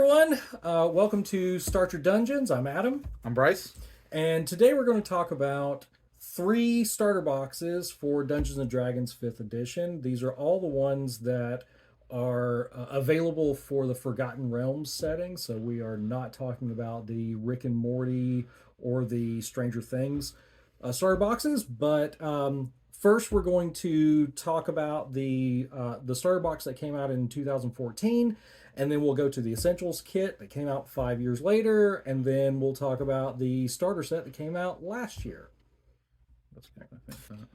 everyone. Welcome to Start Your Dungeons. I'm Adam. I'm Bryce. And today we're going to talk about 3 starter boxes for Dungeons and Dragons 5th edition. These are all the ones that are available for the Forgotten Realms setting. So we are not talking about the Rick and Morty or the Stranger Things starter boxes. But first we're going to talk about the starter box that came out in 2014. And then we'll go to the Essentials kit that came out 5 years later. And then we'll talk about the starter set that came out last year. That's okay. I think that.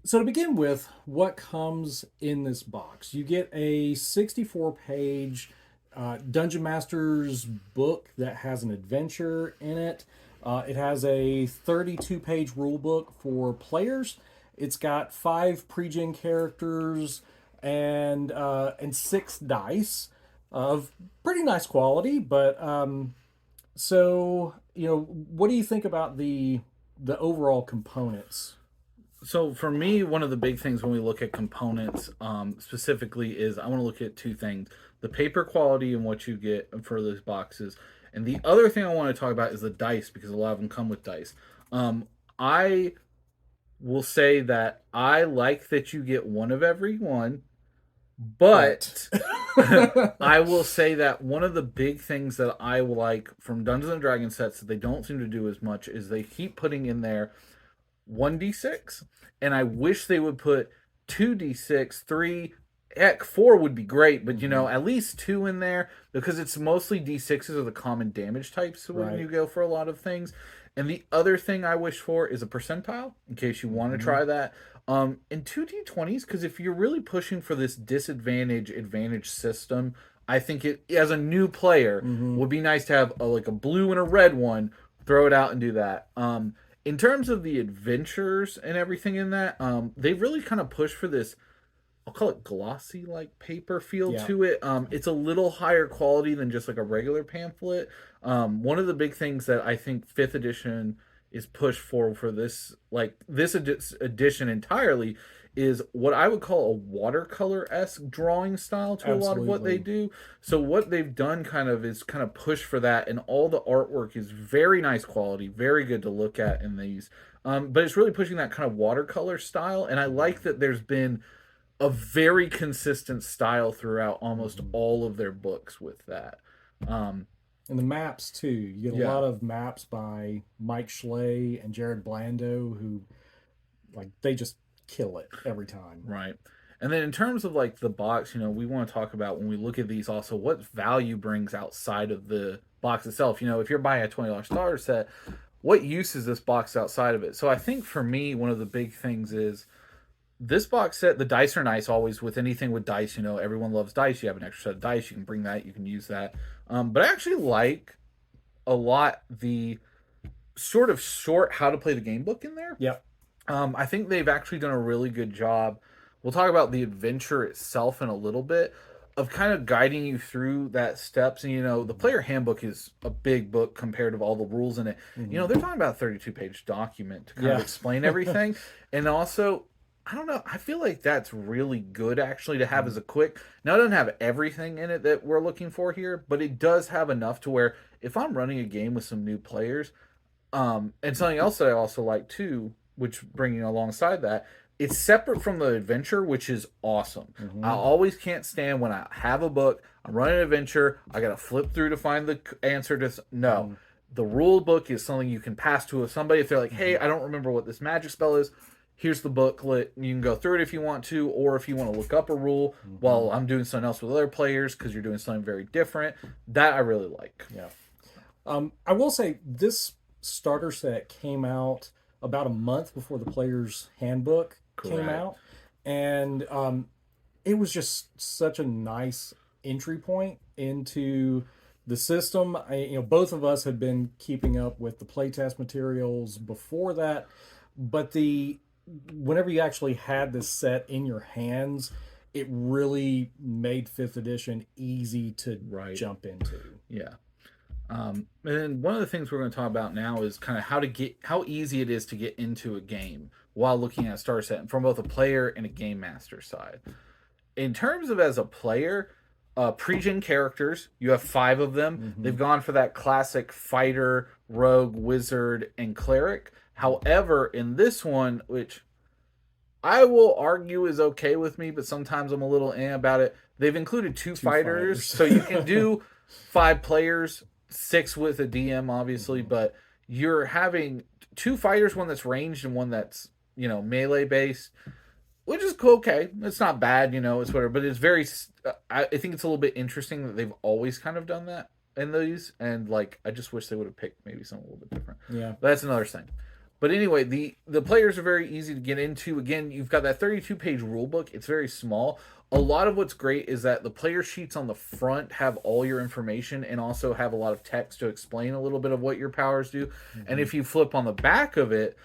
So to begin with, what comes in this box? You get a 64-page Dungeon Master's book that has an adventure in it. It has a 32-page rule book for players. It's got 5 pre-gen characters and 6 dice of pretty nice quality. But so what do you think about the overall components? So for me, one of the big things when we look at components specifically is I want to look at 2 things: the paper quality and what you get for those boxes, and the other thing I want to talk about is the dice, because a lot of them come with dice. I will say that I like that you get one of every one, but I will say that one of the big things that I like from Dungeons and Dragons sets that they don't seem to do as much is they keep putting in there 1d6, and I wish they would put 2d6, 3, heck, 4 would be great, but at least 2 in there, because it's mostly d6s are the common damage types when you go for a lot of things. And the other thing I wish for is a percentile, in case you want to try that. And 2d20s, because if you're really pushing for this advantage system, I think it, as a new player, would be nice to have a blue and a red one, throw it out and do that. In terms of the adventures and everything in that, they've really kind of pushed for this, I'll call it glossy paper feel to it. It's a little higher quality than just a regular pamphlet. One of the big things that I think 5th edition is pushed for this edition entirely is what I would call a watercolor-esque drawing style to a lot of what they do. So what they've done is push for that, and all the artwork is very nice quality, very good to look at in these. But it's really pushing that kind of watercolor style, and I like that there's been a very consistent style throughout almost all of their books with that. And the maps too. You get a lot of maps by Mike Schley and Jared Blando, who they just kill it every time. Right. And then in terms of the box, we want to talk about, when we look at these, also what value brings outside of the box itself. If you're buying a $20 starter set, what use is this box outside of it? So I think for me, one of the big things is this box set, the dice are nice always with anything with dice. Everyone loves dice. You have an extra set of dice. You can bring that. You can use that. But I actually like a lot the sort of short how to play the game book in there. Yep. I think they've actually done a really good job. We'll talk about the adventure itself in a little bit, of kind of guiding you through that steps. And, the player handbook is a big book compared to all the rules in it. They're talking about a 32-page document to kind of explain everything. And also, I don't know, I feel like that's really good actually to have as a quick. Now, it doesn't have everything in it that we're looking for here, but it does have enough to where if I'm running a game with some new players, and something else that I also like too, which bringing alongside that, it's separate from the adventure, which is awesome. I always can't stand when I have a book, I'm running an adventure, I got to flip through to find the answer to... No. The rule book is something you can pass to somebody if they're like, hey, I don't remember what this magic spell is. Here's the booklet. You can go through it if you want to, or if you want to look up a rule while I'm doing something else with other players because you're doing something very different. That I really like. Yeah. I will say this starter set came out about a month before the player's handbook came out, and it was just such a nice entry point into the system. Both of us had been keeping up with the playtest materials before that, but whenever you actually had this set in your hands, it really made 5th edition easy to jump into. Yeah. And then one of the things we're going to talk about now is kind of how easy it is to get into a game while looking at a starter set from both a player and a game master side. In terms of as a player, pre-gen characters. You have 5 of them. Mm-hmm. They've gone for that classic fighter, rogue, wizard, and cleric. However, in this one, which I will argue is okay with me, but sometimes I'm a little about it. They've included two fighters, so you can do 5 players, 6 with a DM, obviously, but you're having 2 fighters, one that's ranged and one that's, melee based, which is cool. Okay, it's not bad, it's whatever, but it's very. I think it's a little bit interesting that they've always kind of done that in these, and I just wish they would have picked maybe something a little bit different. Yeah, but that's another thing. But anyway, the players are very easy to get into. Again, you've got that 32-page rule book. It's very small. A lot of what's great is that the player sheets on the front have all your information and also have a lot of text to explain a little bit of what your powers do. Mm-hmm. And if you flip on the back of it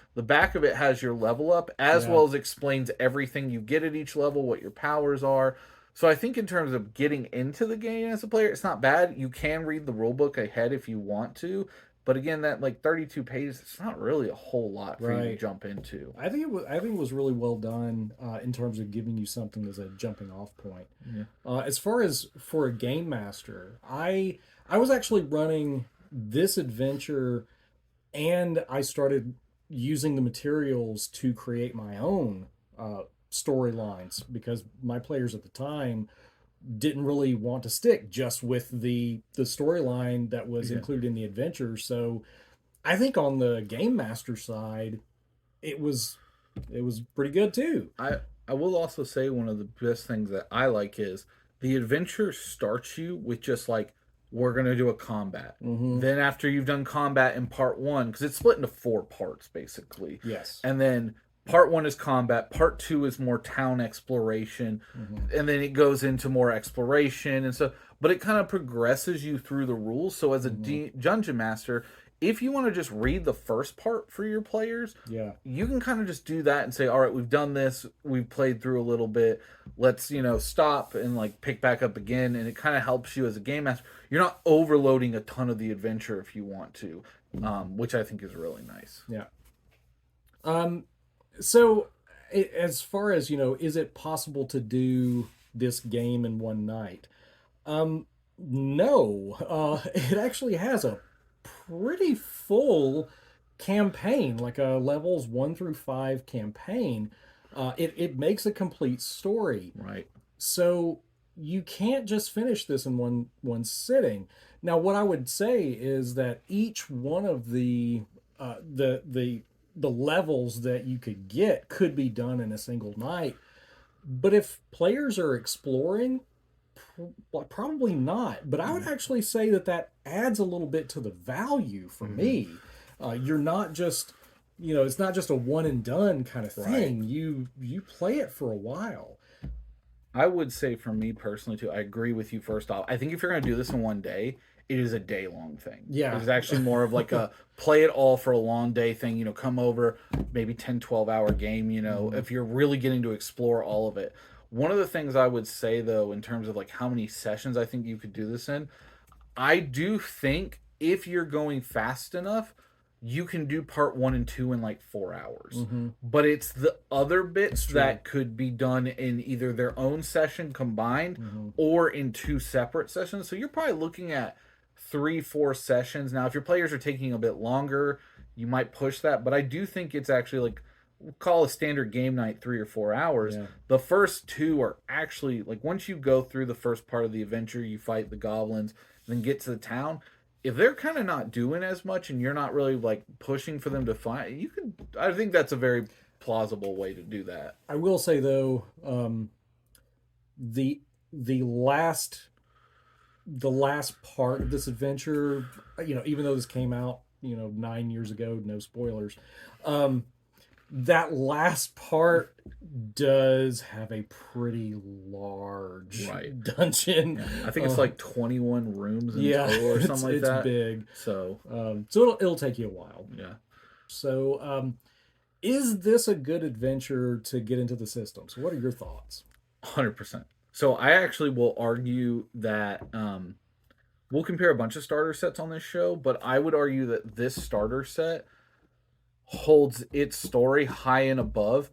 has your level up as well as explains everything you get at each level, what your powers are. So I think in terms of getting into the game as a player, it's not bad. You can read the rule book ahead if you want to. But again, that 32 pages, it's not really a whole lot for you to jump into. I think it was really well done in terms of giving you something as a jumping off point. Yeah. As far as for a game master, I was actually running this adventure, and I started using the materials to create my own storylines because my players at the time didn't really want to stick just with the storyline that was included in the adventure. So I think on the game master side, it was pretty good too. I will also say one of the best things that I like is the adventure starts you with just we're going to do a combat. Mm-hmm. Then after you've done combat in part 1, because it's split into 4 parts basically. Yes. And then part 1 is combat. Part 2 is more town exploration. Mm-hmm. And then it goes into more exploration and stuff. But it kind of progresses you through the rules. So as a dungeon master, if you want to just read the first part for your players, you can kind of just do that and say, all right, we've done this. We've played through a little bit. Let's, stop and pick back up again. And it kind of helps you as a game master. You're not overloading a ton of the adventure if you want to, which I think is really nice. Yeah. So, as far as, is it possible to do this game in one night? No. It actually has a pretty full campaign, like a levels 1 through 5 campaign. It makes a complete story. Right. So, you can't just finish this in one sitting. Now, what I would say is that each one of the levels that you could get could be done in a single night. But if players are exploring, probably not. But I would actually say that adds a little bit to the value for me. You're not just, it's not just a one and done kind of thing. Right. You play it for a while. I would say for me personally too, I agree with you first off. I think if you're going to do this in one day, it is a day-long thing. Yeah. It's actually more of a play it all for a long day thing, come over, maybe 10, 12-hour game, if you're really getting to explore all of it. One of the things I would say, though, in terms of how many sessions I think you could do this in, I do think if you're going fast enough, you can do part 1 and 2 in 4 hours. Mm-hmm. But it's the other bits that could be done in either their own session combined or in 2 separate sessions. So you're probably looking at 3-4 sessions. Now, if your players are taking a bit longer, you might push that. But I do think it's actually we'll call a standard game night 3 or 4 hours. Yeah. The first 2 are actually once you go through the first part of the adventure, you fight the goblins, then get to the town. If they're kind of not doing as much and you're not really pushing for them to find, I think that's a very plausible way to do that. I will say though, the last part of this adventure, even though this came out, 9 years ago, no spoilers, that last part does have a pretty large dungeon. Yeah. I think it's 21 rooms in total or something like that. It's big. So, it'll take you a while. Yeah. So, is this a good adventure to get into the system? So, what are your thoughts? 100%. So, I actually will argue that we'll compare a bunch of starter sets on this show, but I would argue that this starter set holds its story high and above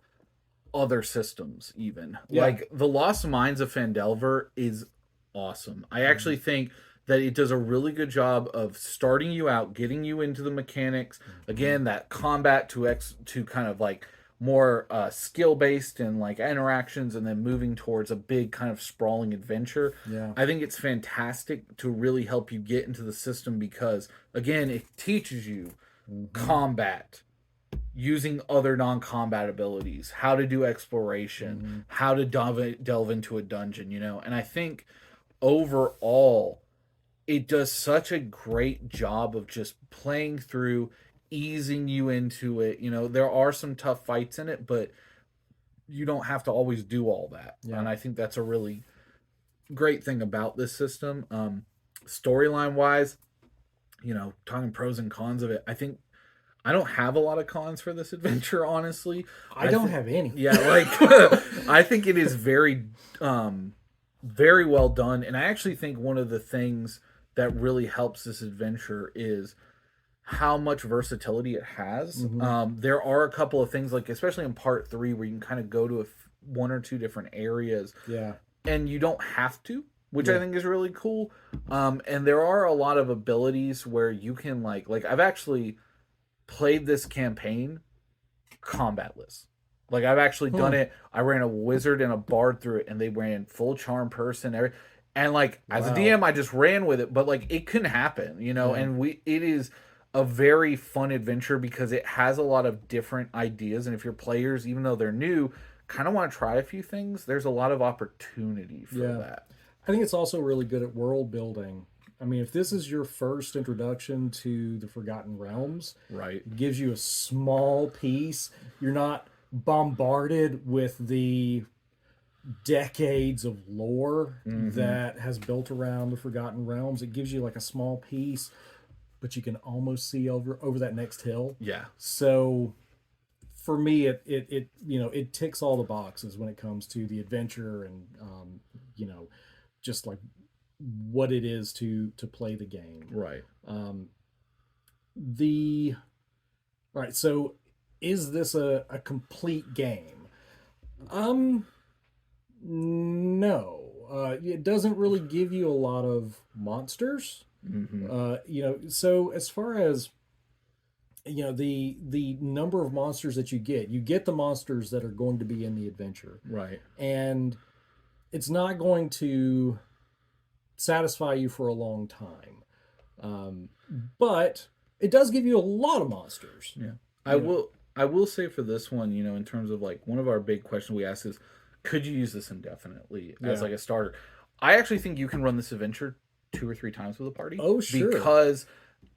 other systems even. The Lost Mines of Phandelver is awesome. I actually think that it does a really good job of starting you out, getting you into the mechanics. Again, that combat to kind of like more skill based and like interactions, and then moving towards a big kind of sprawling adventure. Yeah. I think it's fantastic to really help you get into the system because again, it teaches you combat, using other non-combat abilities, how to do exploration, how to delve into a dungeon, and I think overall it does such a great job of just playing through, easing you into it. There are some tough fights in it, but you don't have to always do all that. Yeah. And I think that's a really great thing about this system. Storyline wise, talking pros and cons of it, I think I don't have a lot of cons for this adventure, honestly. I don't have any. Yeah, like I think it is very very well done, and I actually think one of the things that really helps this adventure is how much versatility it has. There are a couple of things, like especially in part 3, where you can kind of go to one or two different areas, Yeah. and you don't have to, which I think is really cool. And there are a lot of abilities where you can like I've actually played this campaign combatless. Like I've actually done it. I ran a wizard and a bard through it, and they ran full charm person, and like as a DM, I just ran with it. But like it can happen, And it is a very fun adventure because it has a lot of different ideas, and if your players, even though they're new, kind of want to try a few things, there's a lot of opportunity for that. I think it's also really good at world building. I mean, if this is your first introduction to the Forgotten Realms, Right. it gives you a small piece. You're not bombarded with the decades of lore that has built around the Forgotten Realms. It gives you like a small piece, but you can almost see over that next hill. Yeah. So for me, it ticks all the boxes when it comes to the adventure and just like what it is to play the game. Right. All right, so is this a complete game? No. It doesn't really give you a lot of monsters. So as far as the number of monsters that you get the monsters that are going to be in the adventure. Right. And it's not going to satisfy you for a long time. But it does give you a lot of monsters. Yeah. I will say for this one, in terms of like one of our big questions we ask is, could you use this indefinitely as like a starter? I actually think you can run this adventure 2 or 3 times with a party. Oh, sure. Because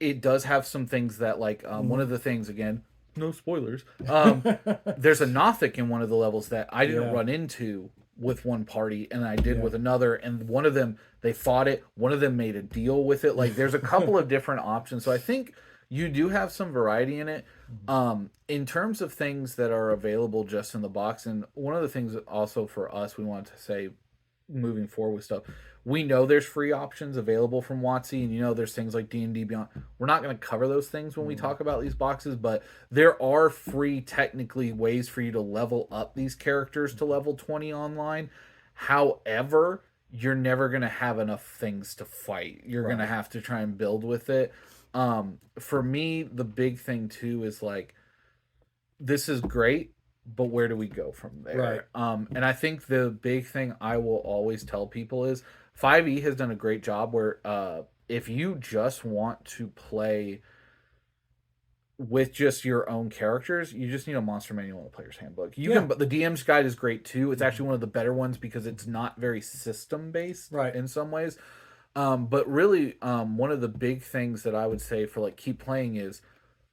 it does have some things that like one of the things, again, no spoilers. There's a Nothic in one of the levels that I didn't run into with one party, and I did with another, and one of them, they fought it, one of them made a deal with it. Like there's a couple of different options, so I think you do have some variety in it. In terms of things that are available just in the box, and one of the things also for us we wanted to say moving forward with stuff, we know there's free options available from WotC, and there's things like D&D Beyond. We're not going to cover those things when we talk about these boxes, but there are free, technically, ways for you to level up these characters to level 20 online. However, you're never going to have enough things to fight. You're going to have to try and build with it. For me, the big thing too is like, this is great, but where do we go from there? Right. And I think the big thing I will always tell people is 5e has done a great job where if you just want to play with just your own characters, you just need a monster manual and a player's handbook. But the DM's guide is great too. It's actually one of the better ones because it's not very system based in some ways. But really, one of the big things that I would say for like keep playing is,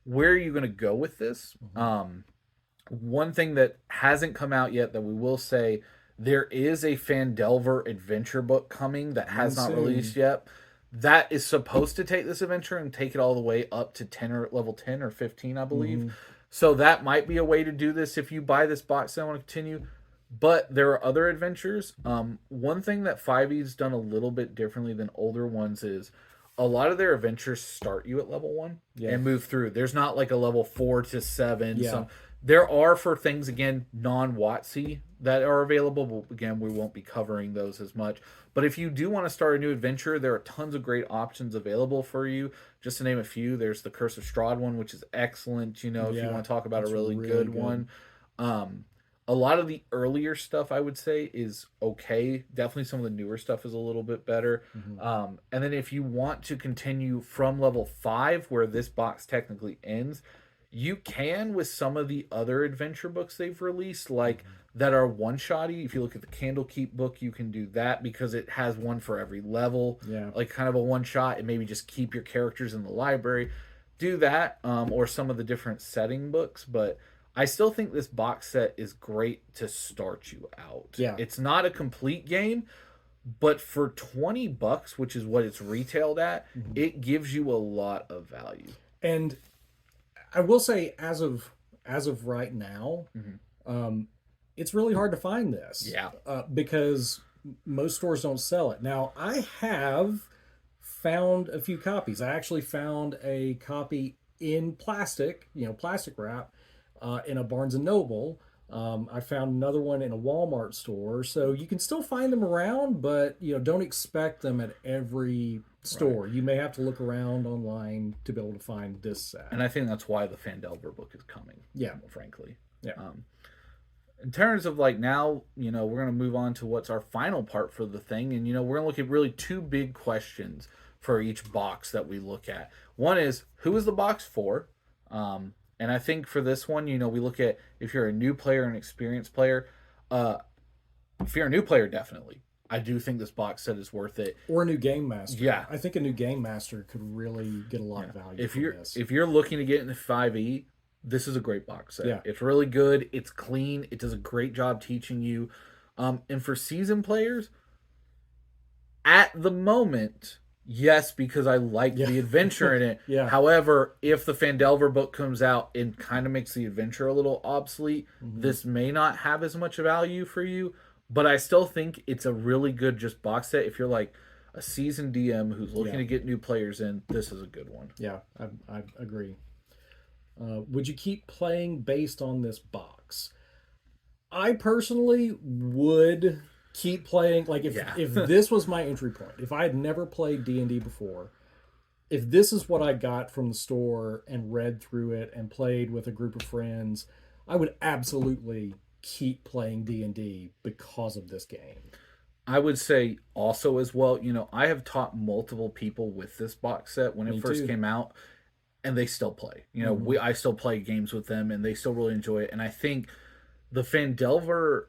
where are you going to go with this? One thing that hasn't come out yet that we will say, there is a Phandelver adventure book coming that has not released yet. That is supposed to take this adventure and take it all the way up to 10 or level 10 or 15, I believe. So that might be a way to do this if you buy this box and want to continue. But there are other adventures. One thing that 5e's done a little bit differently than older ones is a lot of their adventures start you at level 1 and move through. There's not like a level 4 to 7. Yeah. There are, for things, again, non-WotC that are available. But again, we won't be covering those as much. But if you do want to start a new adventure, there are tons of great options available for you. Just to name a few, there's the Curse of Strahd one, which is excellent. You know, if you Yeah, want to talk about a that's really really good good. one. Um, a lot of the earlier stuff I would say is okay. Definitely some of the newer stuff is a little bit better. Hmm. And then if you want to continue from level 5, where this box technically ends, you can with some of the other adventure books they've released, like Hmm. that are one shotty. If you look at the Candlekeep book, you can do that because it has one for every level, Yeah. like kind of a one shot, and maybe just keep your characters in the library. Do that, or some of the different setting books, but I still think this box set is great to start you out. Yeah. It's not a complete game, but for $20, which is what it's retailed at, Hmm. it gives you a lot of value. And I will say, as of right now, Mm-hmm. um, it's really hard to find this Yeah. because most stores don't sell it. Now, I have found a few copies. I actually found a copy in plastic, plastic wrap, in a Barnes and Noble. I found another one in a Walmart store, so you can still find them around, but don't expect them at every Right. store. You may have to look around online to be able to find this set. And I think that's why the Phandelver book is coming, Yeah, frankly. yeah. Um, in terms of like now, we're going to move on to what's our final part for the thing. And, we're going to look at really two big questions for each box that we look at. One is, who is the box for? And I think for this one, we look at if you're a new player, an experienced player. Uh, if you're a new player, definitely. I do think this box set is worth it. Or a new game master. Yeah, I think a new game master could really get a lot of value if from you're this. if you're looking to get into 5e, this is a great box set. Yeah, It's really good. It's clean. It does a great job teaching you. And for seasoned players, at the moment, yes, because I like yeah, the adventure in it. yeah. However, if the Phandelver book comes out and kind of makes the adventure a little obsolete, Hmm. this may not have as much value for you. But I still think it's a really good just box set. If you're like a seasoned DM who's looking Yeah, to get new players in, this is a good one. yeah. I agree. Would you keep playing based on this box? I personally would keep playing. Like Yeah. if this was my entry point, if I had never played D&D before, if this is what I got from the store and read through it and played with a group of friends, I would absolutely keep playing D&D because of this game. I would say also as well, I have taught multiple people with this box set when it Me first too. came out, and they still play. Hmm. I still play games with them, and they still really enjoy it. And I think the Phandelver,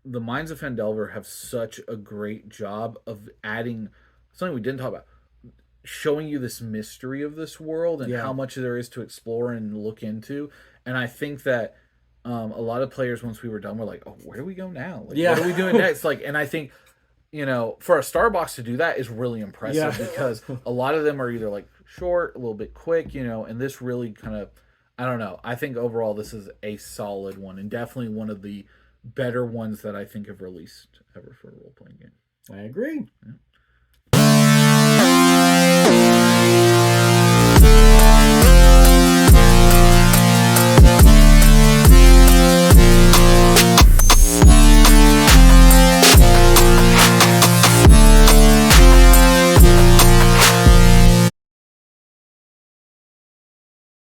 the Minds of Phandelver have such a great job of adding something we didn't talk about, showing you this mystery of this world and Yeah, how much there is to explore and look into. And I think that a lot of players, once we were done, were like, "Oh, where do we go now? Like, what are we doing yeah, next?" Like, and I think for a Starbucks to do that is really yeah. impressive because a lot of them are either like short, a little bit quick, and this really kind of, I don't know. I think overall this is a solid one and definitely one of the better ones that I think have released ever for a role playing game. I agree. Yeah.